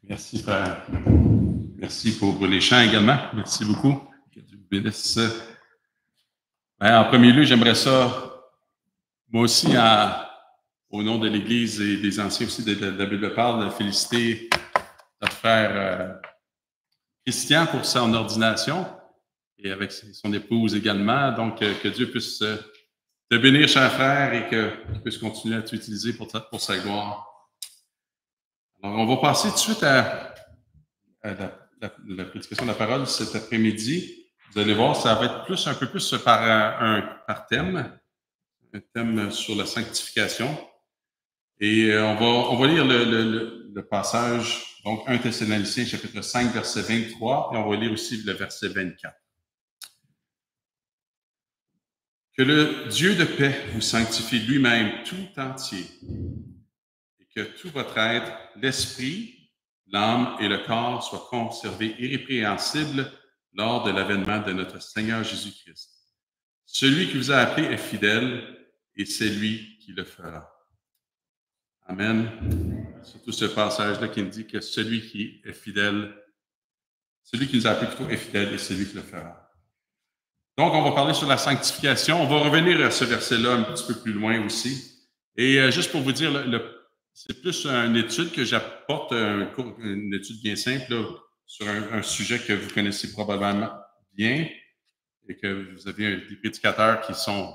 Merci, frère. Merci pour les chants également. Merci beaucoup. Que Dieu vous bénisse. En premier lieu, j'aimerais ça, moi aussi, au nom de l'Église et des anciens aussi de la Bible parle, de féliciter notre frère Christian pour son ordination et avec son épouse également. Donc, que Dieu puisse te bénir, cher frère, et qu'il puisse continuer à t'utiliser pour sa gloire. Alors, on va passer tout de suite à la prédication de la parole cet après-midi. Vous allez voir, ça va être un peu plus par thème, un thème sur la sanctification. Et on va lire le passage, donc 1 Thessaloniciens, chapitre 5, verset 23, et on va lire aussi le verset 24. Que le Dieu de paix vous sanctifie lui-même tout entier, et que tout votre être, l'esprit, l'âme et le corps soient conservés irrépréhensibles lors de l'avènement de notre Seigneur Jésus-Christ. Celui qui vous a appelé est fidèle et c'est lui qui le fera. Amen. Surtout ce passage-là qui nous dit que celui qui est fidèle, celui qui nous a appelé plutôt est fidèle et c'est lui qui le fera. Donc, on va parler sur la sanctification. On va revenir à ce verset-là un petit peu plus loin aussi. Et juste pour vous dire, c'est plus une étude que j'apporte, une étude bien simple là, sur un sujet que vous connaissez probablement bien et que vous avez des prédicateurs qui sont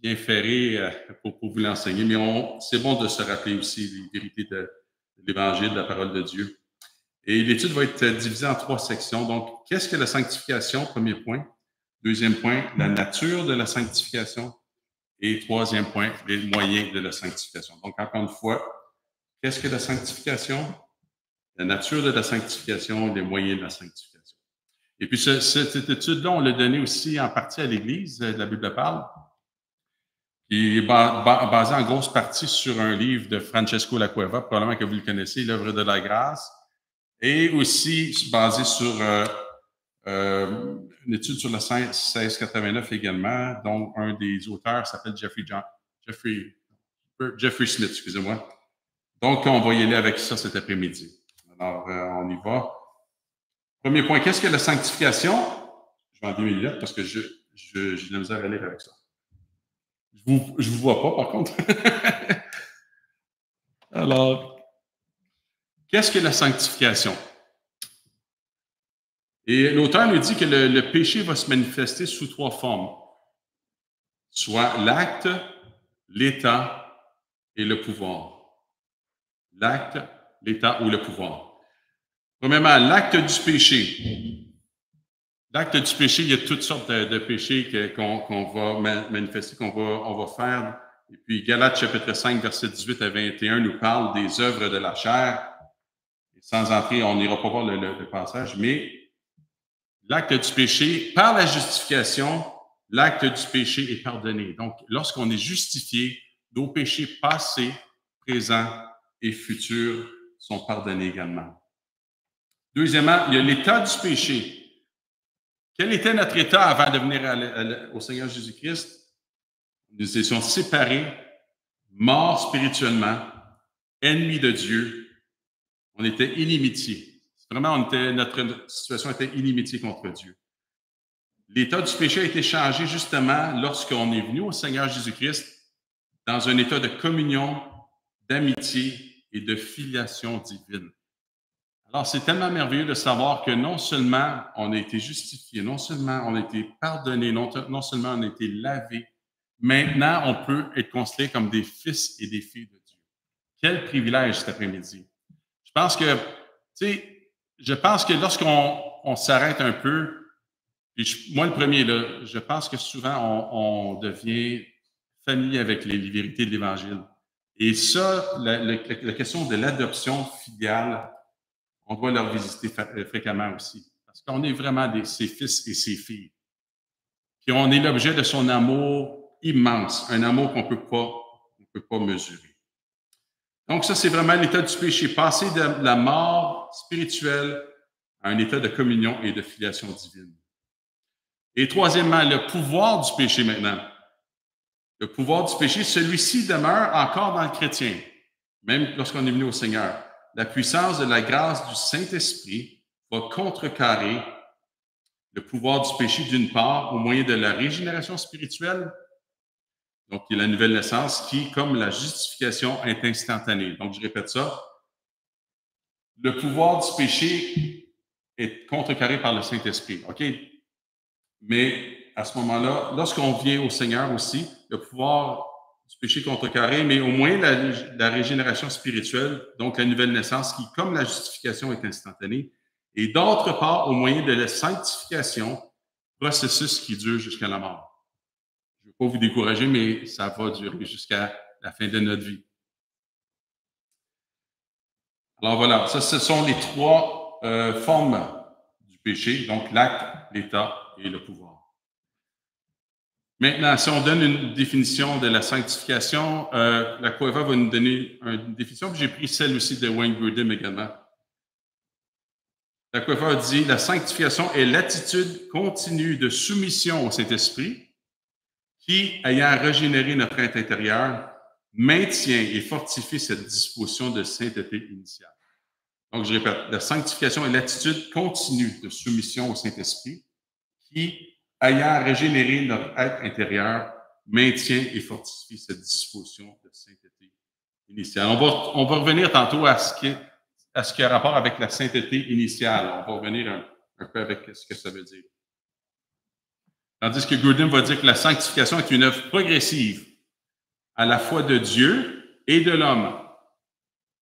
bien ferrés pour vous l'enseigner. Mais c'est bon de se rappeler aussi les vérités de l'Évangile, de la parole de Dieu. Et l'étude va être divisée en 3 sections. Donc, qu'est-ce que la sanctification? Premier point. Deuxième point, la nature de la sanctification. Et troisième point, les moyens de la sanctification. Donc, encore une fois, qu'est-ce que la sanctification? La nature de la sanctification, les moyens de la sanctification. Et puis, cette étude-là, on l'a donnée aussi en partie à l'Église, la Bible parle, qui est basée en grosse partie sur un livre de Francesco Lacueva, probablement que vous le connaissez, l'œuvre de la grâce, et aussi basée sur une étude sur le 1689 également, dont un des auteurs s'appelle Jeffrey Smith, excusez-moi. Donc, on va y aller avec ça cet après-midi. Alors, on y va. Premier point, qu'est-ce que la sanctification? Je vais en 2 minutes parce que j'ai de la misère à lire avec ça. Je vous vois pas, par contre. Alors, qu'est-ce que la sanctification? Et l'auteur nous dit que le péché va se manifester sous 3 formes, soit l'acte, l'état et le pouvoir. L'acte, l'état ou le pouvoir. Premièrement, l'acte du péché. L'acte du péché, il y a toutes sortes de péchés qu'on va manifester, on va faire. Et puis, Galates chapitre 5, verset 18 à 21 nous parle des œuvres de la chair. Et sans entrer, on n'ira pas voir le passage, mais l'acte du péché, par la justification, l'acte du péché est pardonné. Donc, lorsqu'on est justifié, nos péchés passés, présents et futurs sont pardonnés également. Deuxièmement, il y a l'état du péché. Quel était notre état avant de venir au Seigneur Jésus-Christ? Nous étions séparés, morts spirituellement, ennemis de Dieu. On était inimitiés. Vraiment, notre situation était inimitié contre Dieu. L'état du péché a été changé justement lorsqu'on est venu au Seigneur Jésus-Christ dans un état de communion, d'amitié et de filiation divine. Alors, c'est tellement merveilleux de savoir que non seulement on a été justifié, non seulement on a été pardonné, non seulement on a été lavé, maintenant on peut être considéré comme des fils et des filles de Dieu. Quel privilège cet après-midi. Je pense que lorsqu'on s'arrête un peu, puis moi le premier, là, je pense que souvent on devient familier avec les vérités de l'Évangile. Et ça, la question de l'adoption filiale, on doit leur visiter fréquemment aussi. Parce qu'on est vraiment ses fils et ses filles. Puis on est l'objet de son amour immense, un amour qu'on ne peut pas mesurer. Donc ça, c'est vraiment l'état du péché, passer de la mort spirituelle à un état de communion et de filiation divine. Et troisièmement, le pouvoir du péché maintenant. Le pouvoir du péché, celui-ci demeure encore dans le chrétien, même lorsqu'on est venu au Seigneur. la puissance de la grâce du Saint-Esprit va contrecarrer le pouvoir du péché d'une part au moyen de la régénération spirituelle, donc qui est la nouvelle naissance, qui, comme la justification, est instantanée. Donc, je répète ça. Le pouvoir du péché est contrecarré par le Saint-Esprit, OK? Mais à ce moment-là, lorsqu'on vient au Seigneur aussi, le pouvoir du péché contrecarré, mais au moins la régénération spirituelle, donc la nouvelle naissance, qui, comme la justification, est instantanée, et d'autre part, au moyen de la sanctification, processus qui dure jusqu'à la mort. Je ne veux pas vous décourager, mais ça va durer jusqu'à la fin de notre vie. Alors voilà, ça, ce sont les trois formes du péché, donc l'acte, l'état et le pouvoir. Maintenant, si on donne une définition de la sanctification, la Coeva va nous donner une définition, puis j'ai pris celle aussi de Wayne Grudem également. La Coeva dit « La sanctification est l'attitude continue de soumission au Saint-Esprit qui, ayant régénéré notre être intérieur, maintient et fortifie cette disposition de sainteté initiale. » Donc, je répète, la sanctification est l'attitude continue de soumission au Saint-Esprit qui, ayant régénéré notre être intérieur, maintient et fortifie cette disposition de sainteté initiale. On va revenir tantôt à ce qui a rapport avec la sainteté initiale. On va revenir un peu avec ce que ça veut dire. Tandis que Grudem va dire que la sanctification est une œuvre progressive à la fois de Dieu et de l'homme.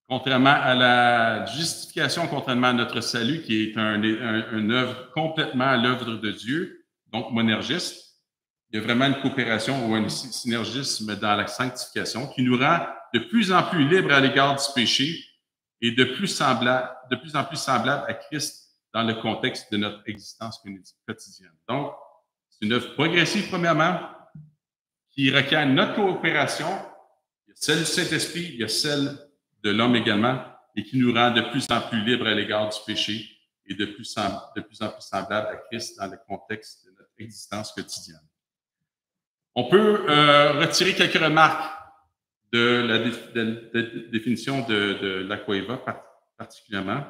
Contrairement à la justification, contrairement à notre salut, qui est une œuvre complètement à l'œuvre de Dieu, donc monergiste, il y a vraiment une coopération ou un synergisme dans la sanctification qui nous rend de plus en plus libres à l'égard du péché et de plus en plus semblables à Christ dans le contexte de notre existence quotidienne. Donc, c'est une œuvre progressive, premièrement, qui requiert notre coopération. Il y a celle du Saint-Esprit, il y a celle de l'homme également, et qui nous rend de plus en plus libres à l'égard du péché et de plus en plus semblables à Christ dans le contexte de notre existence quotidienne. On peut retirer quelques remarques de la définition de la Coeva particulièrement.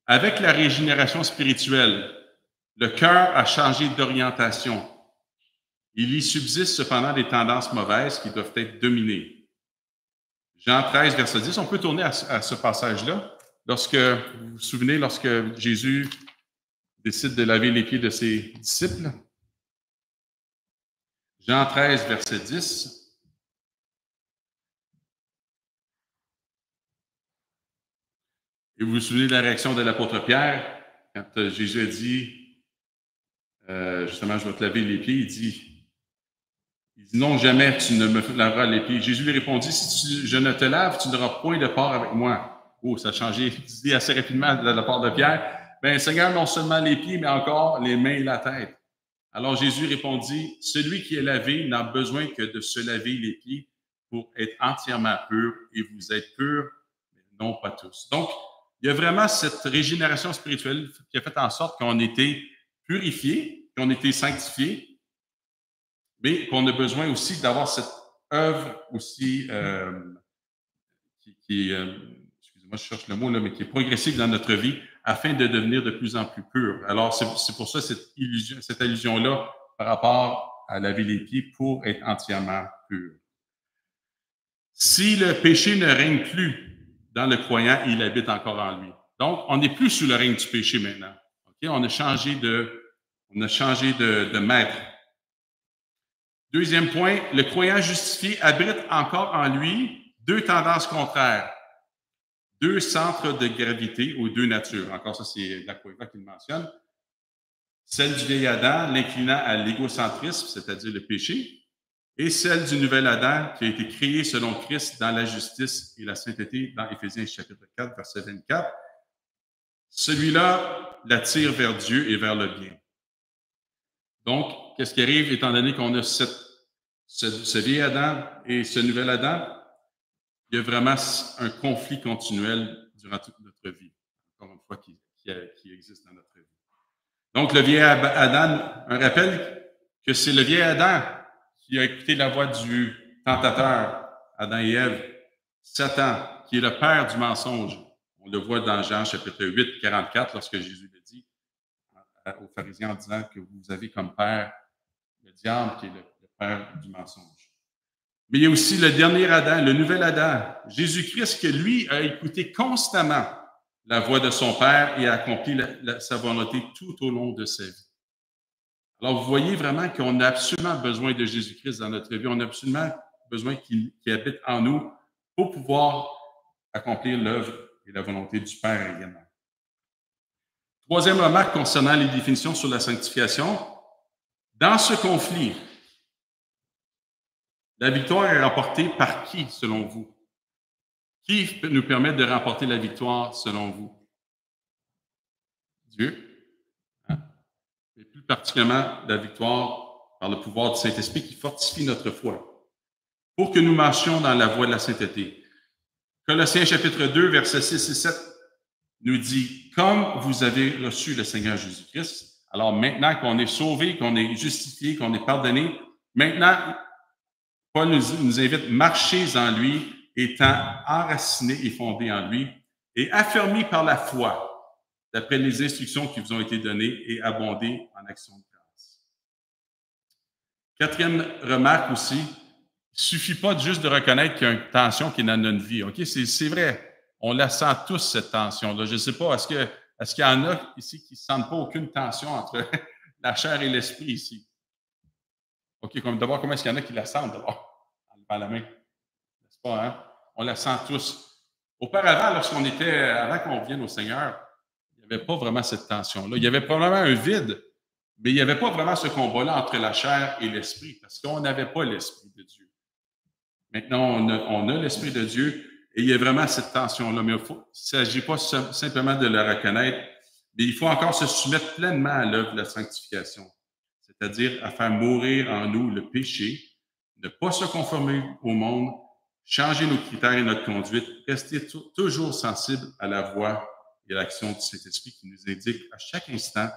Avec la régénération spirituelle, le cœur a changé d'orientation. Il y subsiste cependant des tendances mauvaises qui doivent être dominées. Jean 13, verset 10, on peut tourner à ce passage-là. Lorsque, vous vous souvenez, lorsque Jésus décide de laver les pieds de ses disciples. Jean 13, verset 10. Et vous vous souvenez de la réaction de l'apôtre Pierre quand Jésus a dit, justement, je vais te laver les pieds, il dit non, jamais tu ne me laveras les pieds. Jésus lui répondit, si je ne te lave, tu n'auras point de part avec moi. Oh, ça a changé. Il dit assez rapidement de la part de Pierre, bien, Seigneur, non seulement les pieds, mais encore les mains et la tête. Alors Jésus répondit, celui qui est lavé n'a besoin que de se laver les pieds pour être entièrement pur, et vous êtes purs, mais non pas tous. Donc, il y a vraiment cette régénération spirituelle qui a fait en sorte qu'on était purifiés, qu'on était sanctifiés, mais qu'on a besoin aussi d'avoir cette œuvre aussi excusez-moi, je cherche le mot là, mais qui est progressive dans notre vie afin de devenir de plus en plus pur. Alors, c'est pour ça cette allusion-là par rapport à laver les pieds pour être entièrement pur. Si le péché ne règne plus dans le croyant, il habite encore en lui. Donc, on n'est plus sous le règne du péché maintenant. Okay? On a changé de maître. Deuxième point, le croyant justifié abrite encore en lui deux tendances contraires, deux centres de gravité ou deux natures. Encore ça, c'est la Coeva qui le mentionne. Celle du vieil Adam, l'inclinant à l'égocentrisme, c'est-à-dire le péché, et celle du nouvel Adam qui a été créé selon Christ dans la justice et la sainteté dans Éphésiens chapitre 4, verset 24. Celui-là l'attire vers Dieu et vers le bien. Donc, qu'est-ce qui arrive étant donné qu'on a ce vieil Adam et ce nouvel Adam? Il y a vraiment un conflit continuel durant toute notre vie, encore une fois, qui existe dans notre vie. Donc, le vieil Adam, un rappel que c'est le vieil Adam qui a écouté la voix du tentateur, Adam et Ève, Satan, qui est le père du mensonge. On le voit dans Jean chapitre 8, 44, lorsque Jésus le dit aux pharisiens en disant que vous avez comme père le diable, qui est le père du mensonge. Mais il y a aussi le dernier Adam, le nouvel Adam, Jésus-Christ, que lui a écouté constamment la voix de son Père et a accompli sa volonté tout au long de sa vie. Alors, vous voyez vraiment qu'on a absolument besoin de Jésus-Christ dans notre vie. On a absolument besoin qu'il habite en nous pour pouvoir accomplir l'œuvre et la volonté du Père également. Troisième remarque concernant les définitions sur la sanctification. Dans ce conflit, la victoire est remportée par qui, selon vous? Qui peut nous permettre de remporter la victoire, selon vous? Dieu. Hein? Et plus particulièrement, la victoire par le pouvoir du Saint-Esprit qui fortifie notre foi pour que nous marchions dans la voie de la sainteté. Colossiens chapitre 2, versets 6 et 7 nous dit « Comme vous avez reçu le Seigneur Jésus-Christ, alors maintenant qu'on est sauvé, qu'on est justifié, qu'on est pardonné, maintenant, Paul nous invite « Marchez en lui, étant enracinés et fondés en lui, et affermis par la foi, d'après les instructions qui vous ont été données, et abondés en action de grâce. » Quatrième remarque aussi, il ne suffit pas juste de reconnaître qu'il y a une tension qui est dans notre vie. OK? C'est vrai. On la sent tous, cette tension-là. Je ne sais pas, est-ce qu'il y en a ici qui ne sentent pas aucune tension entre la chair et l'esprit ici? OK, d'abord, comment est-ce qu'il y en a qui la sentent d'abord? En levant la main. N'est-ce pas, hein? On la sent tous. Auparavant, avant qu'on vienne au Seigneur, il n'y avait pas vraiment cette tension-là. Il y avait probablement un vide, mais il n'y avait pas vraiment ce combat-là entre la chair et l'esprit, parce qu'on n'avait pas l'Esprit de Dieu. Maintenant, on a l'Esprit de Dieu, et il y a vraiment cette tension-là. Mais il ne s'agit pas simplement de la reconnaître, mais il faut encore se soumettre pleinement à l'œuvre de la sanctification, c'est-à-dire à faire mourir en nous le péché, ne pas se conformer au monde, changer nos critères et notre conduite, rester toujours sensible à la voix et à l'action du Saint-Esprit qui nous indique à chaque instant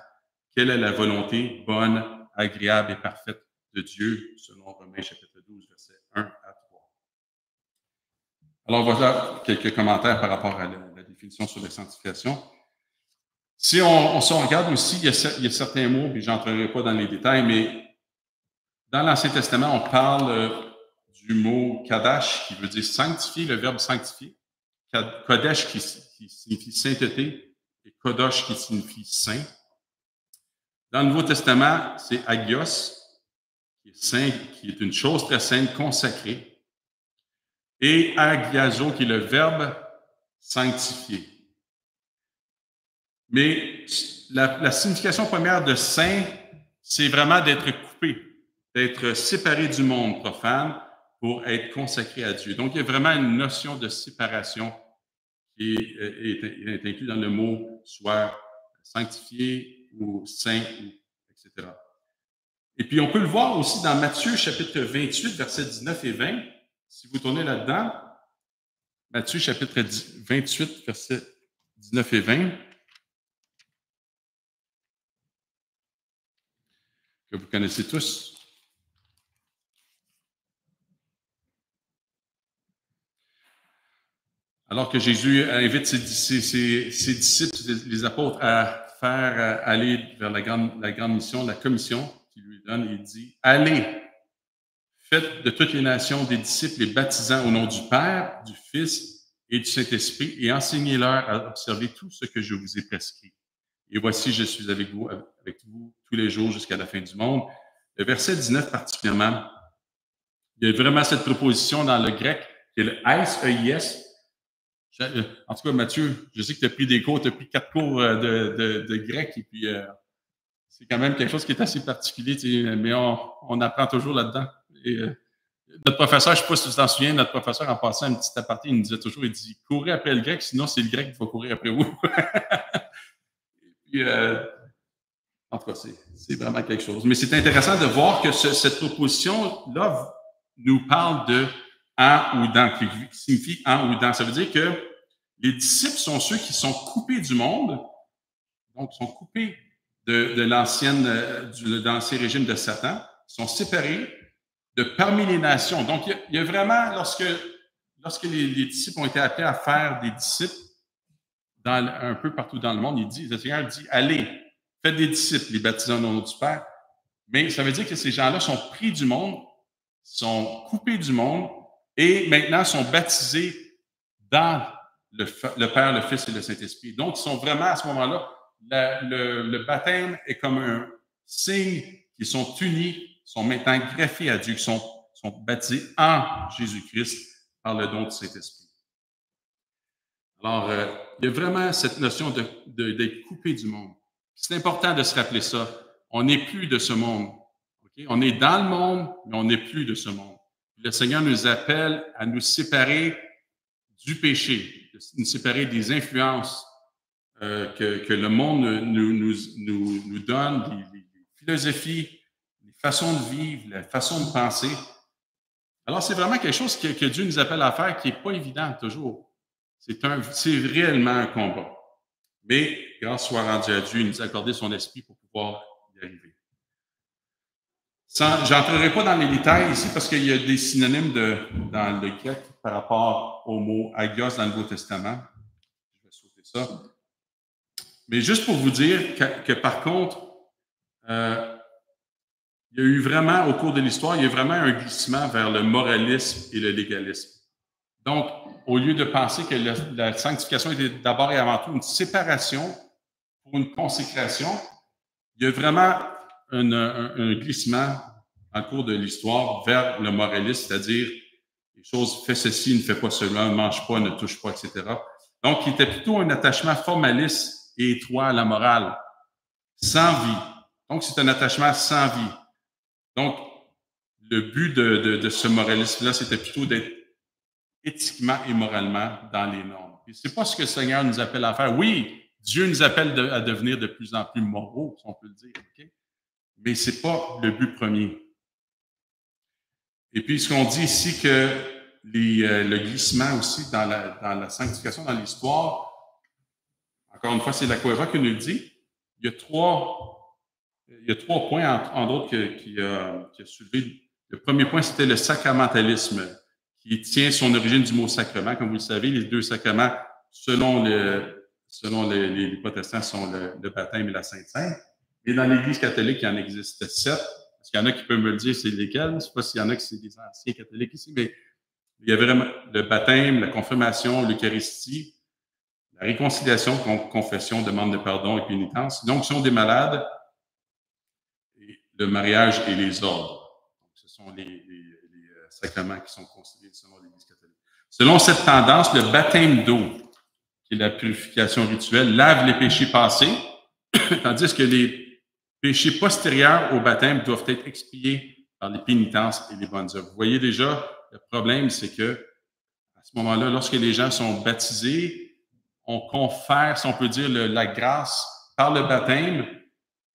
quelle est la volonté bonne, agréable et parfaite de Dieu, selon Romains chapitre 12, versets 1 à 3. Alors voilà quelques commentaires par rapport à la définition sur la sanctification. Si on regarde aussi, il y a certains mots, puis je n'entrerai pas dans les détails, mais dans l'Ancien Testament, on parle du mot « kadash » qui veut dire « sanctifier », le verbe « sanctifier ». « Kodesh » qui signifie « sainteté » et « kodosh » qui signifie « saint ». Dans le Nouveau Testament, c'est « agios », qui est saint, qui est une chose très sainte, consacrée, et « agiazo » qui est le verbe « sanctifier ». Mais la signification première de saint, c'est vraiment d'être coupé, d'être séparé du monde profane pour être consacré à Dieu. Donc, il y a vraiment une notion de séparation qui est inclue dans le mot soit sanctifié ou saint, etc. Et puis, on peut le voir aussi dans Matthieu, chapitre 28, versets 19 et 20. Si vous tournez là-dedans, Matthieu, chapitre 28, versets 19 et 20. Que vous connaissez tous. Alors que Jésus invite ses disciples, les apôtres, à faire aller vers la grande mission, la commission qu'il lui donne, il dit « Allez, faites de toutes les nations des disciples, les baptisant au nom du Père, du Fils et du Saint-Esprit, et enseignez-leur à observer tout ce que je vous ai prescrit. Et voici, je suis avec vous tous les jours jusqu'à la fin du monde. » Le verset 19 particulièrement, il y a vraiment cette proposition dans le grec qui est le eis. En tout cas, Mathieu, je sais que tu as pris des cours, tu as pris 4 cours de grec, et puis c'est quand même quelque chose qui est assez particulier, mais on apprend toujours là-dedans. Et, notre professeur, je ne sais pas si tu t'en souviens, notre professeur, en passant une petite aparté, il nous disait toujours, il dit « Courez après le grec, sinon c'est le grec qui va courir après vous. » Et puis, en tout cas, c'est vraiment quelque chose. Mais c'est intéressant de voir que cette proposition-là nous parle de « en ou dans », qui signifie « en ou dans ». Ça veut dire que les disciples sont ceux qui sont coupés du monde, donc sont coupés de l'ancien régime de Satan, sont séparés de parmi les nations. Donc, il y a vraiment, lorsque lorsque les disciples ont été appelés à faire des disciples un peu partout dans le monde, le Seigneur dit, allez, faites des disciples, les baptisant au nom du Père. Mais ça veut dire que ces gens-là sont pris du monde, sont coupés du monde et maintenant sont baptisés dans le Père, le Fils et le Saint-Esprit. Donc, ils sont vraiment à ce moment-là, le baptême est comme un signe qu'ils sont unis, sont maintenant greffés à Dieu, qu'ils sont baptisés en Jésus-Christ par le don du Saint-Esprit. Alors, il y a vraiment cette notion d'être coupé du monde. C'est important de se rappeler ça. On n'est plus de ce monde. Okay? On est dans le monde, mais on n'est plus de ce monde. Le Seigneur nous appelle à nous séparer du péché, nous séparer des influences que le monde nous donne, les philosophies, les façons de vivre, la façon de penser. Alors, c'est vraiment quelque chose que Dieu nous appelle à faire qui n'est pas évident toujours. C'est réellement un combat. Mais grâce soit rendue à Dieu, il nous a accordé son esprit pour pouvoir y arriver. Je n'entrerai pas dans les détails ici parce qu'il y a des synonymes dans le grec par rapport au mot agios dans le Nouveau Testament. Je vais sauter ça. Mais juste pour vous dire que par contre, il y a eu vraiment, au cours de l'histoire, il y a vraiment un glissement vers le moralisme et le légalisme. Donc, au lieu de penser que la sanctification était d'abord et avant tout une séparation pour une consécration, il y a vraiment un glissement en cours de l'histoire vers le moralisme, c'est-à-dire les choses, fais ceci, ne fais pas cela, ne mange pas, ne touche pas, etc. Donc, il était plutôt un attachement formaliste et étroit à la morale, sans vie. Donc, c'est un attachement sans vie. Donc, le but de ce moralisme-là, c'était plutôt d'être éthiquement et moralement dans les normes. Et c'est pas ce que le Seigneur nous appelle à faire. Oui, Dieu nous appelle à devenir de plus en plus moraux, si on peut le dire, okay? Mais c'est pas le but premier. Et puis, ce qu'on dit ici que le glissement aussi dans la sanctification, dans l'histoire, encore une fois, c'est la Cueva qui nous le dit. Il y a trois points, entre autres, qui a soulevé. Le premier point, c'était le sacramentalisme, qui tient son origine du mot sacrement. Comme vous le savez, les deux sacrements, selon les protestants, sont le baptême et la Sainte-Seine. Et dans l'Église catholique, il en existe 7. Parce qu'il y en a qui peuvent me le dire, c'est lesquels. Je ne sais pas s'il y en a qui c'est des anciens catholiques ici, mais il y a vraiment le baptême, la confirmation, l'Eucharistie, la réconciliation, confession, demande de pardon et pénitence. Donc, ce sont des malades, et le mariage et les ordres. Donc, ce sont les sacrements qui sont considérés selon l'Église catholique. Selon cette tendance, le baptême d'eau, qui est la purification rituelle, lave les péchés passés, tandis que les péchés postérieurs au baptême doivent être expiés par les pénitences et les bonnes œuvres. Vous voyez déjà, le problème, c'est que à ce moment-là, lorsque les gens sont baptisés, on confère, si on peut dire, la grâce par le baptême.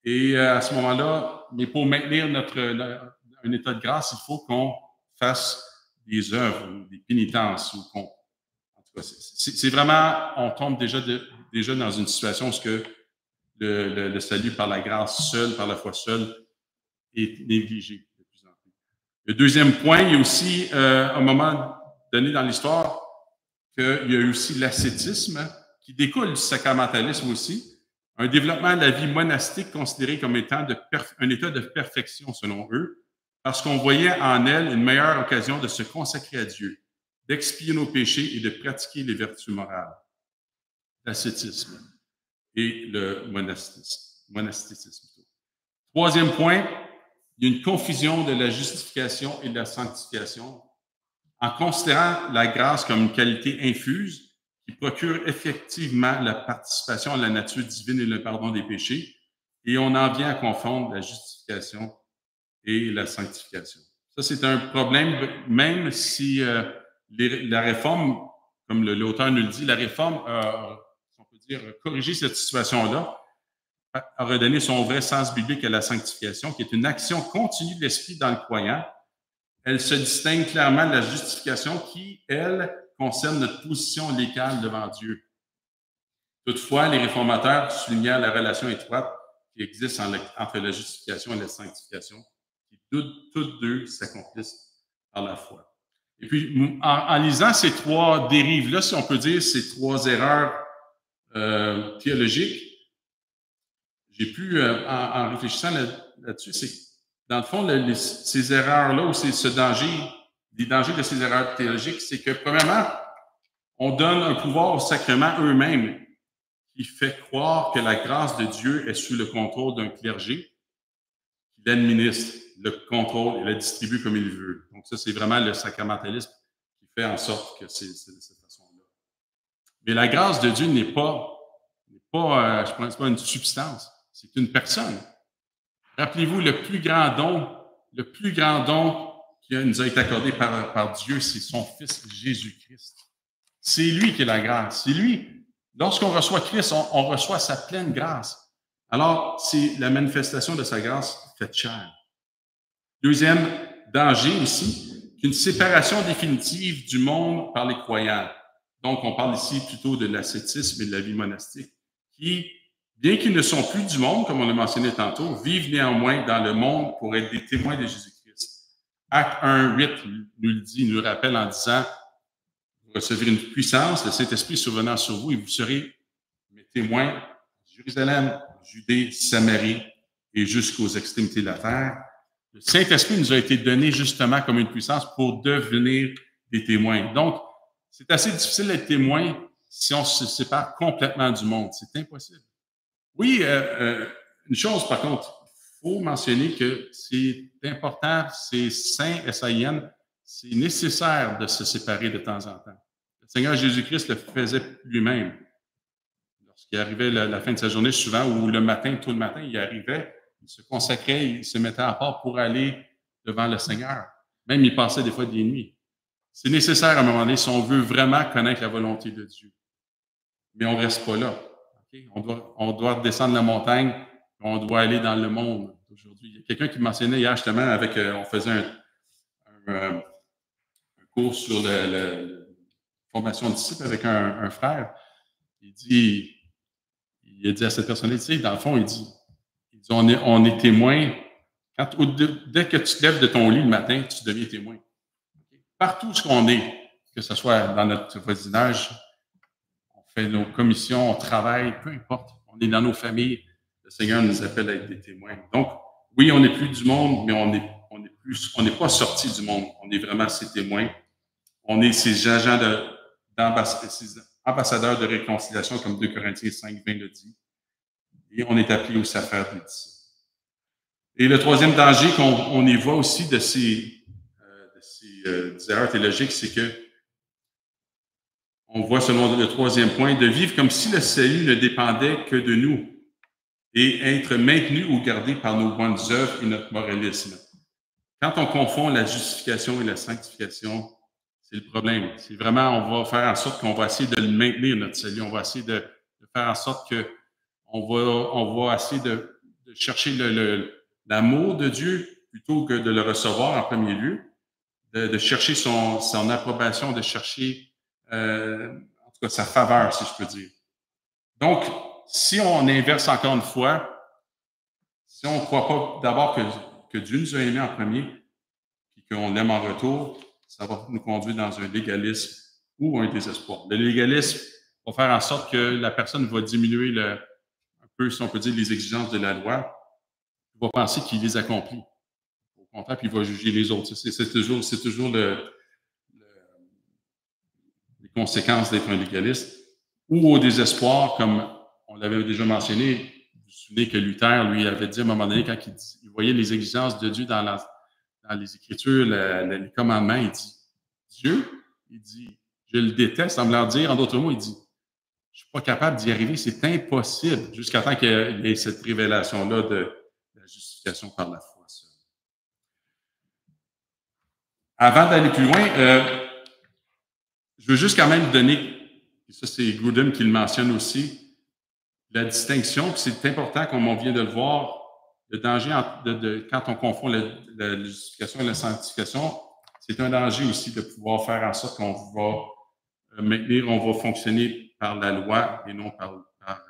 Et à ce moment-là, mais pour maintenir un état de grâce, il faut qu'on fasse des œuvres, des pénitences. En tout cas, c'est vraiment, on tombe déjà dans une situation où le salut par la grâce seule, par la foi seule, est négligé de plus en plus. Le deuxième point, il y a aussi, à un moment donné dans l'histoire, qu'il y a eu aussi l'ascétisme, qui découle du sacramentalisme aussi, un développement de la vie monastique considéré comme étant un état de perfection selon eux, parce qu'on voyait en elle une meilleure occasion de se consacrer à Dieu, d'expier nos péchés et de pratiquer les vertus morales. L'ascétisme et le monasticisme. Troisième point, il y a une confusion de la justification et de la sanctification en considérant la grâce comme une qualité infuse qui procure effectivement la participation à la nature divine et le pardon des péchés, et on en vient à confondre la justification et la sanctification. Ça, c'est un problème, même si la réforme, comme l'auteur nous le dit, la réforme on peut dire, corriger cette situation-là, a redonné son vrai sens biblique à la sanctification, qui est une action continue de l'esprit dans le croyant. Elle se distingue clairement de la justification qui, elle, concerne notre position légale devant Dieu. Toutefois, les réformateurs soulignèrent la relation étroite qui existe entre la justification et la sanctification, qui toutes deux s'accomplissent par la foi. Et puis, en lisant ces trois dérives-là, si on peut dire, ces trois erreurs théologiques, j'ai pu, en réfléchissant là-dessus, c'est dans le fond, ces erreurs-là ou ce danger, les dangers de ces erreurs théologiques, c'est que, premièrement, on donne un pouvoir aux sacrements eux-mêmes qui fait croire que la grâce de Dieu est sous le contrôle d'un clergé qui l'administre, le contrôle et le distribue comme il veut. Donc ça, c'est vraiment le sacramentalisme qui fait en sorte que c'est de cette façon-là. Mais la grâce de Dieu n'est pas je pense pas une substance, c'est une personne. Rappelez-vous, le plus grand don qui nous a été accordé par Dieu, c'est son Fils Jésus-Christ. C'est lui qui est la grâce. C'est lui. Lorsqu'on reçoit Christ, on reçoit sa pleine grâce. Alors, c'est la manifestation de sa grâce faite chair. Deuxième danger aussi, qu'une séparation définitive du monde par les croyants. Donc, on parle ici plutôt de l'ascétisme et de la vie monastique, qui, bien qu'ils ne sont plus du monde, comme on l'a mentionné tantôt, vivent néanmoins dans le monde pour être des témoins de Jésus-Christ. Acte 1:8 nous le dit, nous le rappelle en disant: vous recevrez une puissance, le Saint-Esprit survenant sur vous, et vous serez mes témoins à Jérusalem, Judée, Samarie et jusqu'aux extrémités de la terre. Le Saint-Esprit nous a été donné justement comme une puissance pour devenir des témoins. Donc, c'est assez difficile d'être témoin si on se sépare complètement du monde. C'est impossible. Oui, une chose par contre, il faut mentionner que c'est important, c'est saint, S-A-I-N, c'est nécessaire de se séparer de temps en temps. Le Seigneur Jésus-Christ le faisait lui-même. Lorsqu'il arrivait la fin de sa journée, souvent, ou le matin, tôt le matin, il arrivait, il se consacrait, il se mettait à part pour aller devant le Seigneur. Même il passait des fois des nuits. C'est nécessaire à un moment donné si on veut vraiment connaître la volonté de Dieu. Mais on ne reste pas là. Okay? On doit descendre la montagne, on doit aller dans le monde aujourd'hui. Il y a quelqu'un qui mentionnait hier justement, on faisait un cours sur la formation de disciples avec un frère. Il a dit à cette personne-là, tu sais, dans le fond, il dit on est témoin. Dès que tu te lèves de ton lit le matin, tu deviens témoin. Partout où on est, que ce soit dans notre voisinage, on fait nos commissions, on travaille, peu importe, on est dans nos familles, le Seigneur nous appelle à être des témoins. Donc, oui, on n'est plus du monde, mais on n'est pas sorti du monde. On est vraiment ses témoins. On est ses agents ses ambassadeurs de réconciliation, comme 2 Corinthiens 5:20 le dit. Et on est appelé aussi à faire des disciples. Et le troisième danger qu'on y voit aussi de ces erreurs théologiques, c'est que on voit, selon le troisième point, de vivre comme si le salut ne dépendait que de nous et être maintenu ou gardé par nos bonnes œuvres et notre moralisme. Quand on confond la justification et la sanctification, c'est le problème. C'est vraiment, on va faire en sorte qu'on va essayer de le maintenir, notre salut. On va essayer de faire en sorte que on va essayer de chercher l'amour de Dieu plutôt que de le recevoir en premier lieu, de chercher son approbation, de chercher en tout cas sa faveur, si je peux dire. Donc, si on inverse encore une fois, si on ne croit pas d'abord que Dieu nous a aimés en premier et qu'on l'aime en retour, ça va nous conduire dans un légalisme ou un désespoir. Le légalisme va faire en sorte que la personne va diminuer un peu, si on peut dire, les exigences de la loi. Il va penser qu'il les accomplit. Au contraire, puis il va juger les autres. C'est toujours les conséquences d'être un légaliste. Ou au désespoir, comme on l'avait déjà mentionné. Vous vous souvenez que Luther, lui, avait dit à un moment donné, quand il voyait les exigences de Dieu dans les Écritures, les commandements, il dit, Dieu, il dit, je le déteste, en me leur dire, en d'autres mots, il dit, je ne suis pas capable d'y arriver, c'est impossible, jusqu'à temps qu'il y ait cette révélation-là de la justification par la foi. Avant d'aller plus loin, je veux juste quand même donner, et ça c'est Grudem qui le mentionne aussi, la distinction, puis c'est important, comme on vient de le voir, le danger quand on confond la justification et la sanctification, c'est un danger aussi de pouvoir faire en sorte qu'on va maintenir, on va fonctionner par la loi et non par la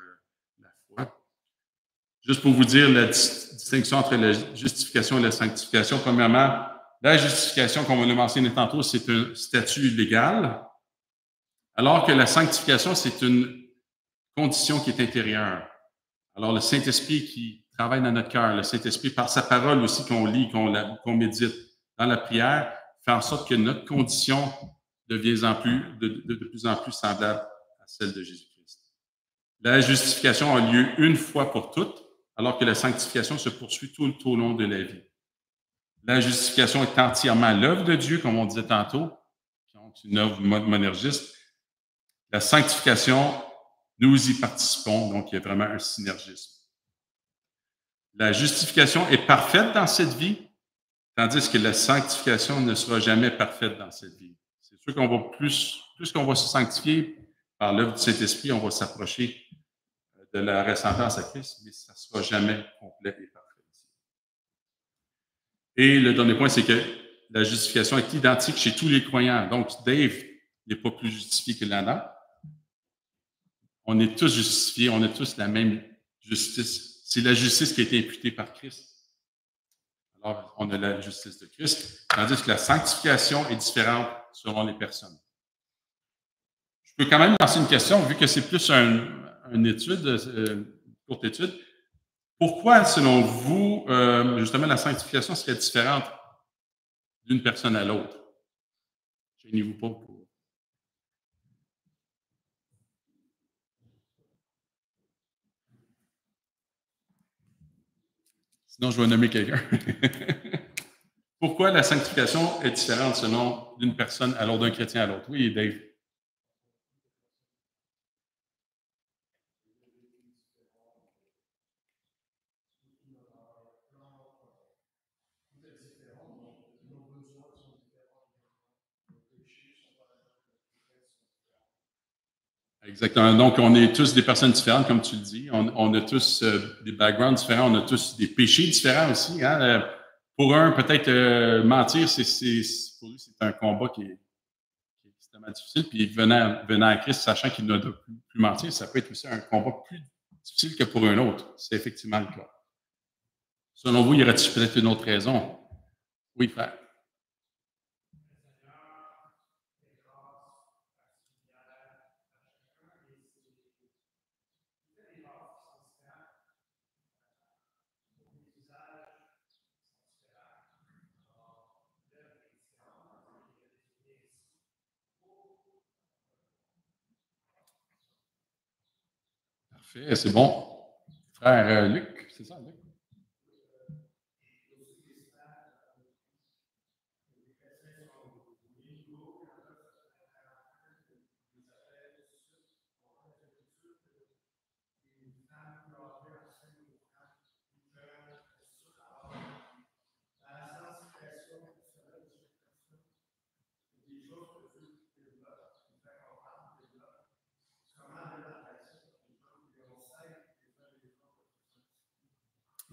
foi. Juste pour vous dire la distinction entre la justification et la sanctification, premièrement, La justification, comme on l'a mentionné tantôt, c'est un statut légal, alors que la sanctification, c'est une condition qui est intérieure. Alors, le Saint-Esprit qui travaille dans notre cœur, le Saint-Esprit, par sa parole aussi qu'on lit, qu'on médite dans la prière, fait en sorte que notre condition devient de plus en plus semblable à celle de Jésus-Christ. La justification a lieu une fois pour toutes, alors que la sanctification se poursuit tout au long de la vie. La justification est entièrement l'œuvre de Dieu, comme on disait tantôt, c'est une œuvre monergiste. La sanctification, nous y participons, donc il y a vraiment un synergisme. La justification est parfaite dans cette vie, tandis que la sanctification ne sera jamais parfaite dans cette vie. C'est sûr qu'on va plus qu'on va se sanctifier par l'œuvre du Saint-Esprit, on va s'approcher de la ressemblance à Christ, mais ça ne sera jamais complet et parfait. Et le dernier point, c'est que la justification est identique chez tous les croyants. Donc, Dave n'est pas plus justifié que Lana. On est tous justifiés, on a tous la même justice. C'est la justice qui a été imputée par Christ. Alors, on a la justice de Christ, tandis que la sanctification est différente selon les personnes. Je peux quand même lancer une question, vu que c'est plus une étude, une courte étude. Pourquoi, selon vous, justement, la sanctification serait différente d'une personne à l'autre? Gênez-vous pas pour... Sinon, je vais nommer quelqu'un. Pourquoi la sanctification est différente selon d'une personne à l'autre, d'un chrétien à l'autre? Oui, Dave. Exactement. Donc, on est tous des personnes différentes, comme tu le dis. On a tous des backgrounds différents, on a tous des péchés différents aussi. Hein? Pour un, peut-être mentir, pour lui, c'est un combat qui est extrêmement difficile. Puis venant à Christ, sachant qu'il ne doit plus mentir, ça peut être aussi un combat plus difficile que pour un autre. C'est effectivement le cas. Selon vous, y aurait-il peut-être une autre raison? Oui, frère. Parfait, c'est bon. Frère Luc, c'est ça, Luc?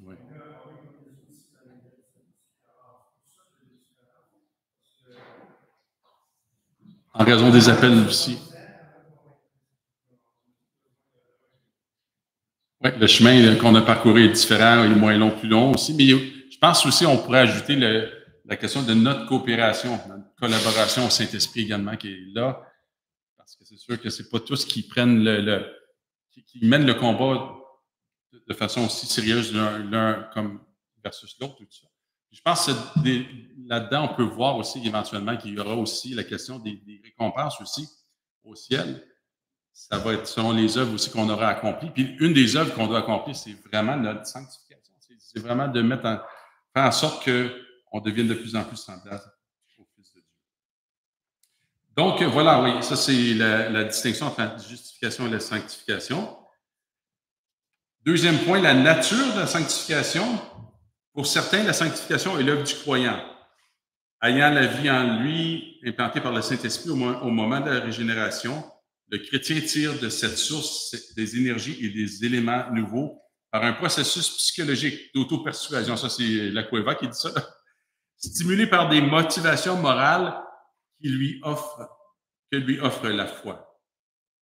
Oui. En raison des appels aussi. Oui, le chemin qu'on a parcouru est différent, il est moins long, plus long aussi. Mais je pense aussi qu'on pourrait ajouter la question de notre coopération, notre collaboration au Saint-Esprit également qui est là. Parce que c'est sûr que c'est pas tous qui prennent qui mènent le combat de façon aussi sérieuse l'un comme versus l'autre. Je pense que là-dedans, on peut voir aussi éventuellement qu'il y aura aussi la question des récompenses aussi au ciel. Ça va être selon les œuvres aussi qu'on aura accomplies. Puis une des œuvres qu'on doit accomplir, c'est vraiment notre sanctification. C'est vraiment de faire en sorte qu'on devienne de plus en plus semblable au Fils de Dieu. Donc, voilà, oui, ça c'est la distinction entre la justification et la sanctification. Deuxième point, la nature de la sanctification. Pour certains, la sanctification est l'œuvre du croyant. Ayant la vie en lui, implantée par le Saint-Esprit au moment de la régénération, le chrétien tire de cette source des énergies et des éléments nouveaux par un processus psychologique d'auto-persuasion. Ça, c'est Lacueva qui dit ça. Stimulé par des motivations morales que lui offre la foi.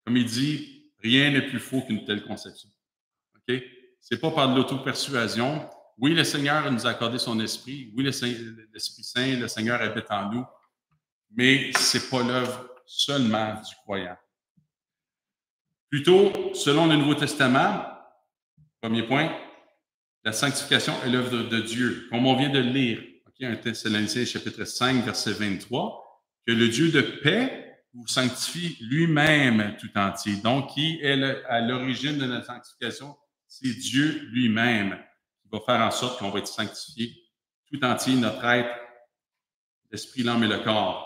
Comme il dit, rien n'est plus faux qu'une telle conception. Okay? C'est pas par de l'auto-persuasion, Oui, le Seigneur nous a accordé son esprit. Oui, l'Esprit Saint, le Seigneur habite en nous. Mais ce n'est pas l'œuvre seulement du croyant. Plutôt, selon le Nouveau Testament, premier point, la sanctification est l'œuvre de Dieu. Comme on vient de le lire, 1 Thessaloniciens chapitre 5, verset 23, que le Dieu de paix vous sanctifie lui-même tout entier. Donc, qui est à l'origine de notre sanctification? C'est Dieu lui-même qui va faire en sorte qu'on va être sanctifié tout entier, notre être, l'esprit, l'âme et le corps,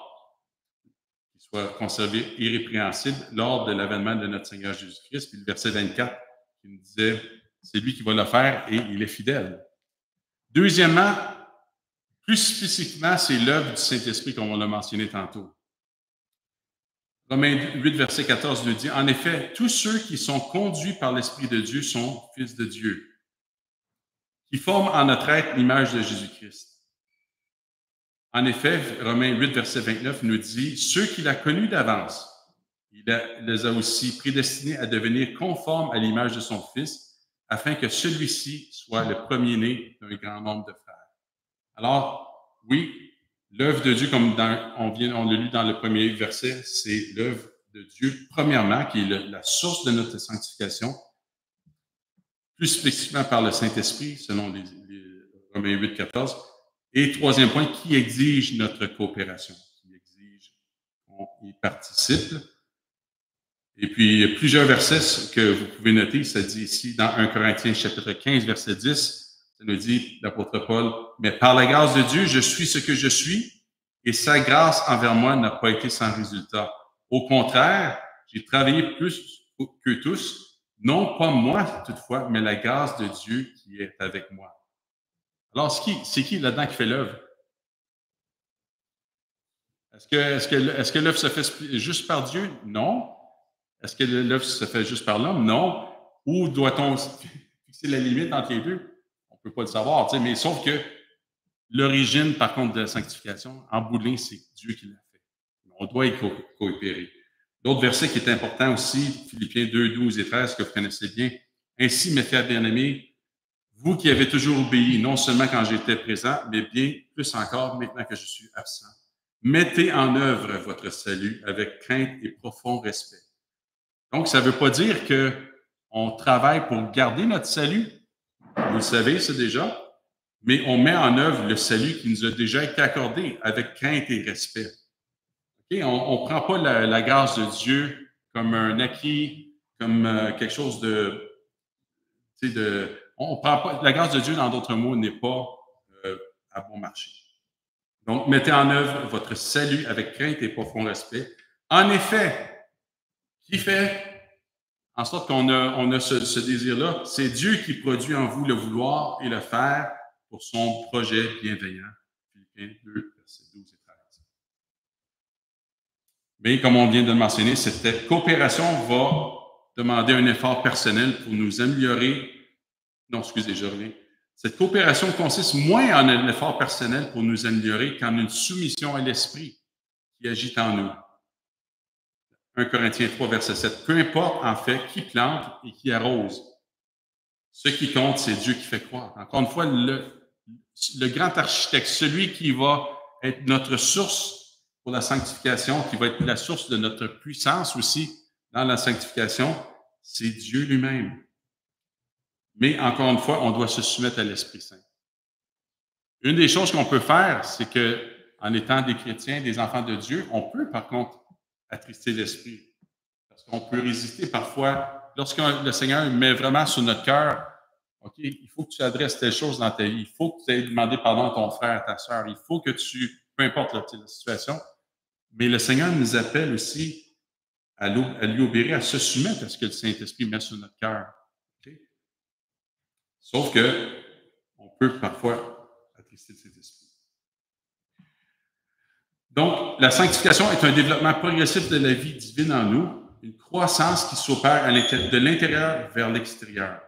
qui soit conservé irrépréhensible lors de l'avènement de notre Seigneur Jésus-Christ. Puis le verset 24 qui nous disait, c'est lui qui va le faire et il est fidèle. Deuxièmement, plus spécifiquement, c'est l'œuvre du Saint-Esprit, comme on l'a mentionné tantôt. Romains 8, verset 14 nous dit, « En effet, tous ceux qui sont conduits par l'Esprit de Dieu sont fils de Dieu, qui forment en notre être l'image de Jésus-Christ. » En effet, Romains 8, verset 29 nous dit, « Ceux qu'il a connus d'avance, il les a aussi prédestinés à devenir conformes à l'image de son Fils, afin que celui-ci soit le premier-né d'un grand nombre de frères. » Alors, oui, l'œuvre de Dieu, comme on l'a lu dans le premier verset, c'est l'œuvre de Dieu, premièrement, qui est la source de notre sanctification, plus spécifiquement par le Saint-Esprit, selon les Romains 8, 14. Et troisième point, qui exige notre coopération, qui exige qu'on y participe. Et puis, plusieurs versets que vous pouvez noter, ça dit ici dans 1 Corinthiens chapitre 15, verset 10, ça nous dit l'apôtre Paul, « Mais par la grâce de Dieu, je suis ce que je suis, et sa grâce envers moi n'a pas été sans résultat. Au contraire, j'ai travaillé plus que tous, non pas moi toutefois, mais la grâce de Dieu qui est avec moi. » Alors, c'est qui là-dedans qui fait l'œuvre? Est-ce que l'œuvre se fait juste par Dieu? Non. Est-ce que l'œuvre se fait juste par l'homme? Non. Ou doit-on fixer la limite entre les deux? On ne peut pas le savoir, mais sauf que l'origine, par contre, de la sanctification, en bout de ligne, c'est Dieu qui l'a fait. On doit y coopérer. L'autre verset qui est important aussi, Philippiens 2, 12 et 13, que vous connaissez bien. « Ainsi, mes frères bien-aimés, vous qui avez toujours obéi, non seulement quand j'étais présent, mais bien plus encore maintenant que je suis absent. Mettez en œuvre votre salut avec crainte et profond respect. » Donc, ça ne veut pas dire qu'on travaille pour garder notre salut. Vous le savez, c'est déjà. Mais on met en œuvre le salut qui nous a déjà été accordé avec crainte et respect. Okay? On ne prend pas la grâce de Dieu comme un acquis, comme quelque chose on prend pas, la grâce de Dieu, dans d'autres mots, n'est pas à bon marché. Donc, mettez en œuvre votre salut avec crainte et profond respect. En effet, qui fait en sorte qu'on a ce désir-là? C'est Dieu qui produit en vous le vouloir et le faire pour son projet bienveillant. Philippiens 2, versets 12 et 13. Mais comme on vient de le mentionner, cette coopération va demander un effort personnel pour nous améliorer. Non, excusez, je reviens. Cette coopération consiste moins en un effort personnel pour nous améliorer qu'en une soumission à l'Esprit qui agit en nous. 1 Corinthiens 3, verset 7. Peu importe, en fait, qui plante et qui arrose. Ce qui compte, c'est Dieu qui fait croître. Encore une fois, le grand architecte, celui qui va être notre source pour la sanctification, qui va être la source de notre puissance aussi dans la sanctification, c'est Dieu lui-même. Mais encore une fois, on doit se soumettre à l'Esprit Saint. Une des choses qu'on peut faire, c'est que, en étant des chrétiens, des enfants de Dieu, on peut par contre attrister l'Esprit. Parce qu'on peut résister parfois, lorsque le Seigneur met vraiment sur notre cœur, OK, il faut que tu adresses telle chose dans ta vie, il faut que tu aies demandé pardon à ton frère, à ta sœur, il faut que peu importe la situation, mais le Seigneur nous appelle aussi à lui obéir, à se soumettre à ce que le Saint-Esprit met sur notre cœur. Sauf que on peut parfois attrister cet esprit. Donc, la sanctification est un développement progressif de la vie divine en nous, une croissance qui s'opère de l'intérieur vers l'extérieur.